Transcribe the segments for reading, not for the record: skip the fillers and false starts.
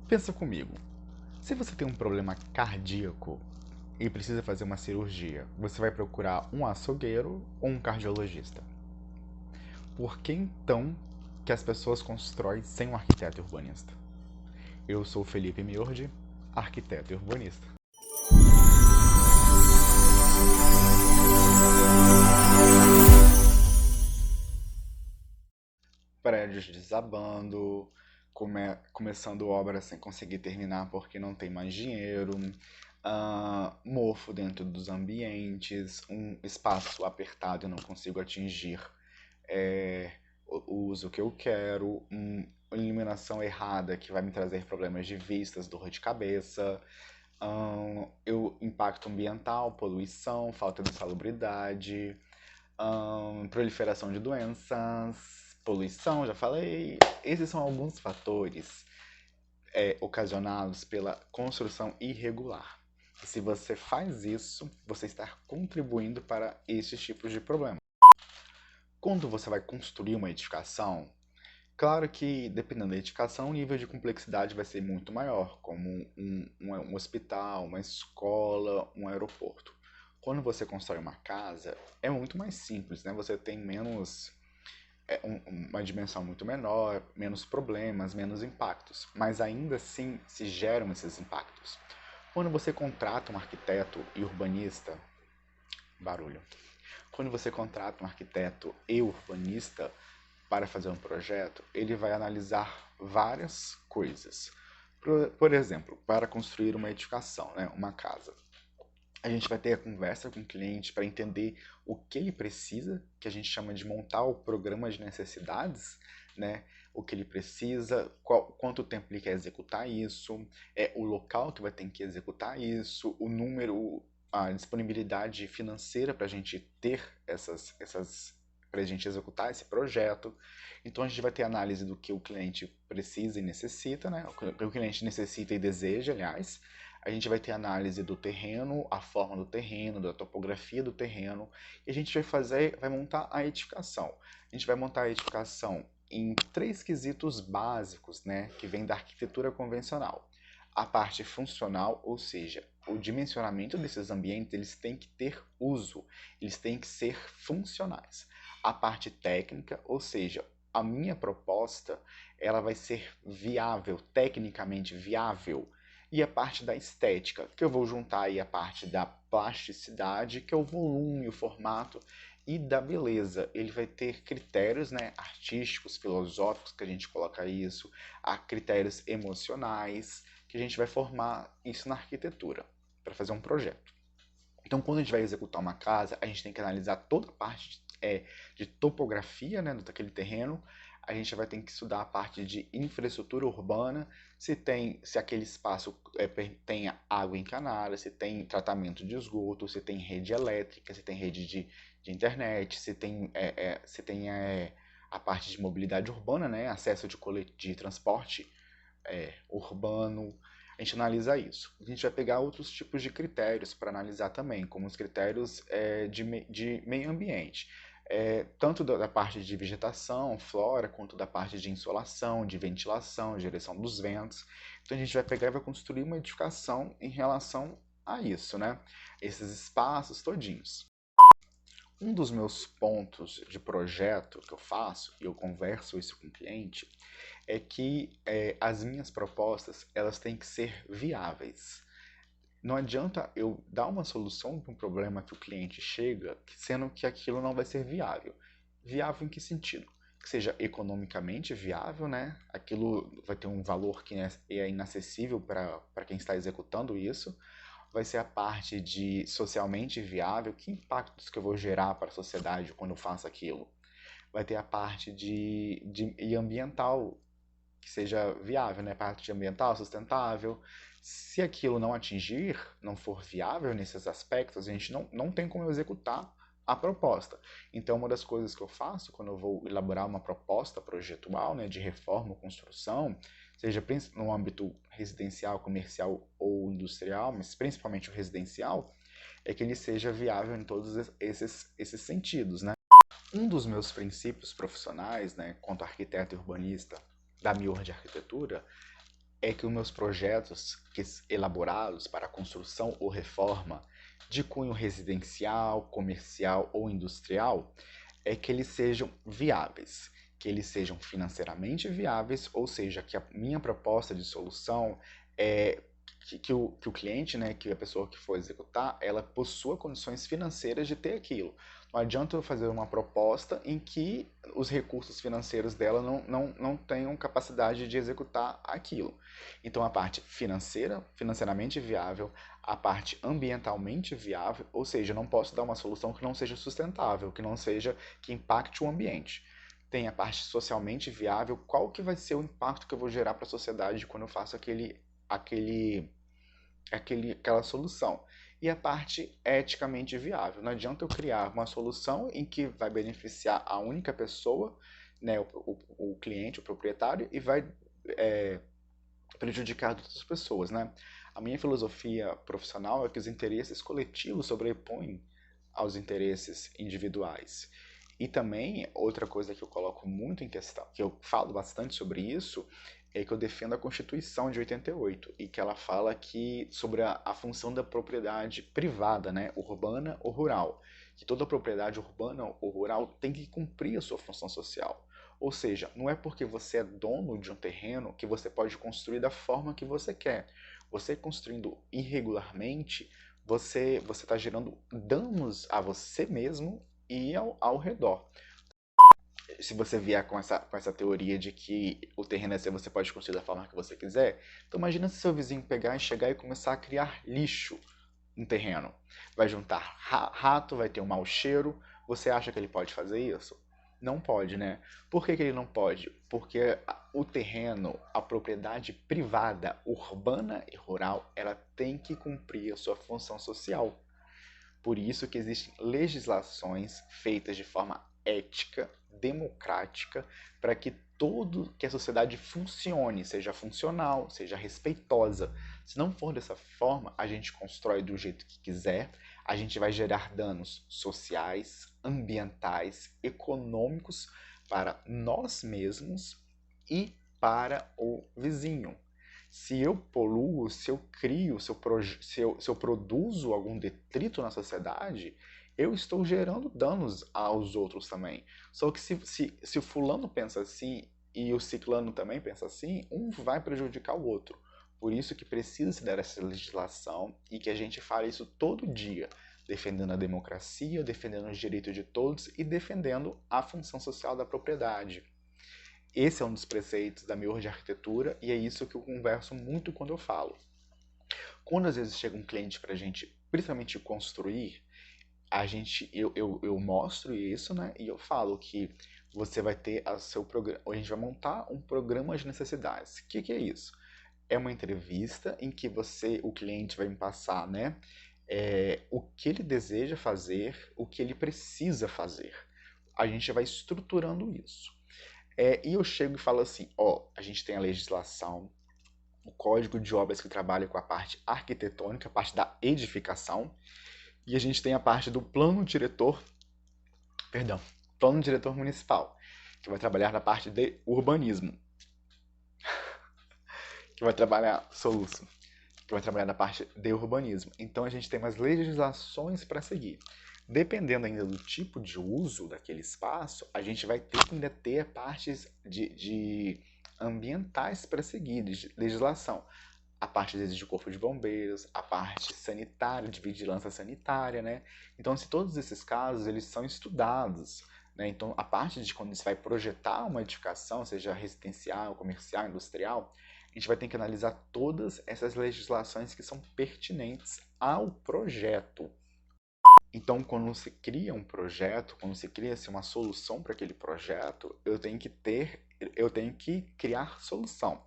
Pensa comigo, se você tem um problema cardíaco e precisa fazer uma cirurgia, você vai procurar um açougueiro ou um cardiologista? Por que então que as pessoas constroem sem um arquiteto e urbanista? Eu sou Felipe Miordi, arquiteto e urbanista. Prédios desabando, começando obras sem conseguir terminar porque não tem mais dinheiro, mofo dentro dos ambientes, um espaço apertado e não consigo atingir o uso que eu quero, iluminação errada que vai me trazer problemas de vistas, dor de cabeça, impacto ambiental, poluição, falta de salubridade, proliferação de doenças, poluição, já falei. Esses são alguns fatores ocasionados pela construção irregular. E se você faz isso, você está contribuindo para esses tipos de problemas. Quando você vai construir uma edificação, claro que, dependendo da edificação, o nível de complexidade vai ser muito maior, como um hospital, uma escola, um aeroporto. Quando você constrói uma casa, é muito mais simples, né? Você tem uma dimensão muito menor, menos problemas, menos impactos. Mas ainda assim se geram esses impactos. Quando você contrata um arquiteto e urbanista, barulho. Quando você contrata um arquiteto e urbanista para fazer um projeto, ele vai analisar várias coisas. Por exemplo, para construir uma edificação, né, uma casa, a gente vai ter a conversa com o cliente para entender o que ele precisa, que a gente chama de montar o programa de necessidades, né? O que ele precisa, quanto tempo ele quer executar isso, o local que vai ter que executar isso, o número, a disponibilidade financeira para a gente ter para a gente executar esse projeto. Então a gente vai ter análise do que o cliente precisa e necessita, né? O que o cliente necessita e deseja, aliás. A gente vai ter análise do terreno, a forma do terreno, da topografia do terreno, e a gente vai montar a edificação. A gente vai montar a edificação em 3 quesitos básicos, né, que vem da arquitetura convencional. A parte funcional, ou seja, o dimensionamento desses ambientes, eles têm que ter uso, eles têm que ser funcionais. A parte técnica, ou seja, a minha proposta, ela vai ser viável, tecnicamente viável. E a parte da estética, que eu vou juntar aí a parte da plasticidade, que é o volume, o formato, e da beleza. Ele vai ter critérios, né, artísticos, filosóficos, que a gente coloca isso, há critérios emocionais, que a gente vai formar isso na arquitetura, para fazer um projeto. Então, quando a gente vai executar uma casa, a gente tem que analisar toda a parte de topografia, né, daquele terreno. A gente vai ter que estudar a parte de infraestrutura urbana, se aquele espaço tem água encanada, se tem tratamento de esgoto, se tem rede elétrica, se tem rede de internet, se tem a parte de mobilidade urbana, né, acesso de transporte urbano. A gente analisa isso. A gente vai pegar outros tipos de critérios para analisar também, como os critérios de meio ambiente. Tanto da parte de vegetação, flora, quanto da parte de insolação, de ventilação, direção dos ventos. Então a gente vai pegar e vai construir uma edificação em relação a isso, né? Esses espaços todinhos. Um dos meus pontos de projeto que eu faço, e eu converso isso com o cliente, é que as minhas propostas elas têm que ser viáveis. Não adianta eu dar uma solução para um problema que o cliente chega, sendo que aquilo não vai ser viável. Viável em que sentido? Que seja economicamente viável, né? Aquilo vai ter um valor que é inacessível para quem está executando isso. Vai ser a parte de socialmente viável, que impactos que eu vou gerar para a sociedade quando eu faço aquilo. Vai ter a parte e ambiental, que seja viável, né? Parte ambiental, sustentável. Se aquilo não atingir, não for viável nesses aspectos, a gente não tem como executar a proposta. Então, uma das coisas que eu faço quando eu vou elaborar uma proposta projetual, né, de reforma ou construção, seja no âmbito residencial, comercial ou industrial, mas principalmente o residencial, é que ele seja viável em todos esses sentidos, né? Um dos meus princípios profissionais, né, quanto arquiteto e urbanista da Mior de Arquitetura, é que os meus projetos elaborados para construção ou reforma de cunho residencial, comercial ou industrial é que eles sejam viáveis, que eles sejam financeiramente viáveis, ou seja, que a minha proposta de solução é que o cliente, né, que a pessoa que for executar, ela possua condições financeiras de ter aquilo. Não adianta eu fazer uma proposta em que os recursos financeiros dela não tenham capacidade de executar aquilo. Então, a parte financeira, financeiramente viável, a parte ambientalmente viável, ou seja, eu não posso dar uma solução que não seja sustentável, que não seja, que impacte o ambiente. Tem a parte socialmente viável, qual que vai ser o impacto que eu vou gerar para a sociedade quando eu faço aquela solução. E a parte eticamente viável. Não adianta eu criar uma solução em que vai beneficiar a única pessoa, né, o cliente, o proprietário, e vai prejudicar outras pessoas, né? A minha filosofia profissional é que os interesses coletivos sobrepõem aos interesses individuais. E também, outra coisa que eu coloco muito em questão, que eu falo bastante sobre isso, é que eu defendo a Constituição de 88 e que ela fala que sobre a função da propriedade privada, né, urbana ou rural, que toda propriedade urbana ou rural tem que cumprir a sua função social. Ou seja, não é porque você é dono de um terreno que você pode construir da forma que você quer. Você construindo irregularmente, você está gerando danos a você mesmo e ao redor. Se você vier com essa teoria de que o terreno é seu, você pode construir da forma que você quiser, então imagina se seu vizinho pegar e chegar e começar a criar lixo no terreno. Vai juntar rato, vai ter um mau cheiro. Você acha que ele pode fazer isso? Não pode, né? Por que ele não pode? Porque o terreno, a propriedade privada, urbana e rural, ela tem que cumprir a sua função social. Por isso que existem legislações feitas de forma ética, democrática, para que a sociedade funcione, seja funcional, seja respeitosa. Se não for dessa forma, a gente constrói do jeito que quiser, a gente vai gerar danos sociais, ambientais, econômicos para nós mesmos e para o vizinho. Se eu poluo, se eu crio, se eu produzo algum detrito na sociedade, eu estou gerando danos aos outros também. Só que se o fulano pensa assim e o ciclano também pensa assim, um vai prejudicar o outro. Por isso que precisa se dar essa legislação e que a gente fale isso todo dia, defendendo a democracia, defendendo os direitos de todos e defendendo a função social da propriedade. Esse é um dos preceitos da minha de arquitetura e é isso que eu converso muito quando eu falo. Quando às vezes chega um cliente para a gente, principalmente construir, eu mostro isso, né? E eu falo que você vai ter seu programa, a gente vai montar um programa de necessidades. O que é isso? É uma entrevista em que o cliente vai me passar, né? O que ele deseja fazer, o que ele precisa fazer. A gente vai estruturando isso. E eu chego e falo assim, a gente tem a legislação, o código de obras que trabalha com a parte arquitetônica, a parte da edificação, e a gente tem a parte do plano diretor municipal, que vai trabalhar na parte de urbanismo, que vai trabalhar soluço, que vai trabalhar na parte de urbanismo. Então a gente tem umas legislações para seguir. Dependendo ainda do tipo de uso daquele espaço, a gente vai ter que ainda ter partes de ambientais para seguir, de legislação. A parte de corpo de bombeiros, a parte sanitária, de vigilância sanitária, né? Então, se todos esses casos, eles são estudados, né? Então, a parte de quando você vai projetar uma edificação, seja residencial, comercial, industrial, a gente vai ter que analisar todas essas legislações que são pertinentes ao projeto. Então, quando se cria um projeto, quando se cria uma solução para aquele projeto, eu tenho que criar solução.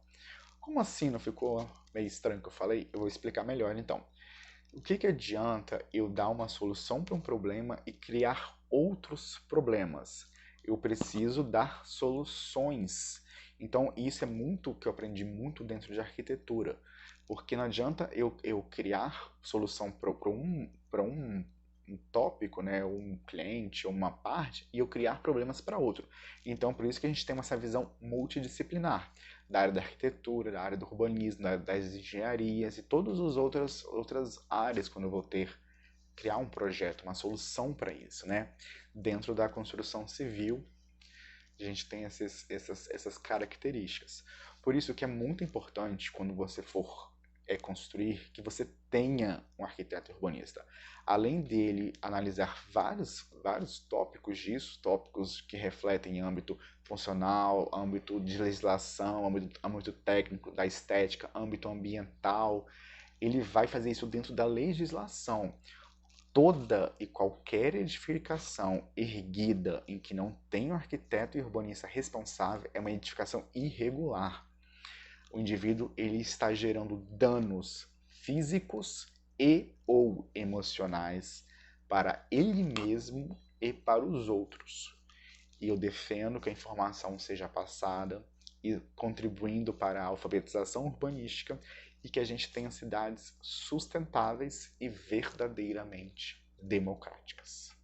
Como assim? Não ficou meio estranho o que eu falei? Eu vou explicar melhor então. O que adianta eu dar uma solução para um problema e criar outros problemas? Eu preciso dar soluções. Então, isso é muito o que eu aprendi muito dentro de arquitetura. Porque não adianta eu criar solução para um tópico, né, um cliente, uma parte, e eu criar problemas para outro. Então, por isso que a gente tem essa visão multidisciplinar. da área da arquitetura, da área do urbanismo, das engenharias e todas as outras áreas quando eu vou criar um projeto, uma solução para isso, né? Dentro da construção civil, a gente tem essas características. Por isso que é muito importante quando você for construir, que você tenha um arquiteto urbanista. Além dele analisar vários tópicos disso, tópicos que refletem âmbito funcional, âmbito de legislação, âmbito técnico, da estética, âmbito ambiental, ele vai fazer isso dentro da legislação. Toda e qualquer edificação erguida em que não tem um arquiteto e urbanista responsável é uma edificação irregular. O indivíduo ele está gerando danos físicos e ou emocionais para ele mesmo e para os outros. E eu defendo que a informação seja passada e contribuindo para a alfabetização urbanística e que a gente tenha cidades sustentáveis e verdadeiramente democráticas.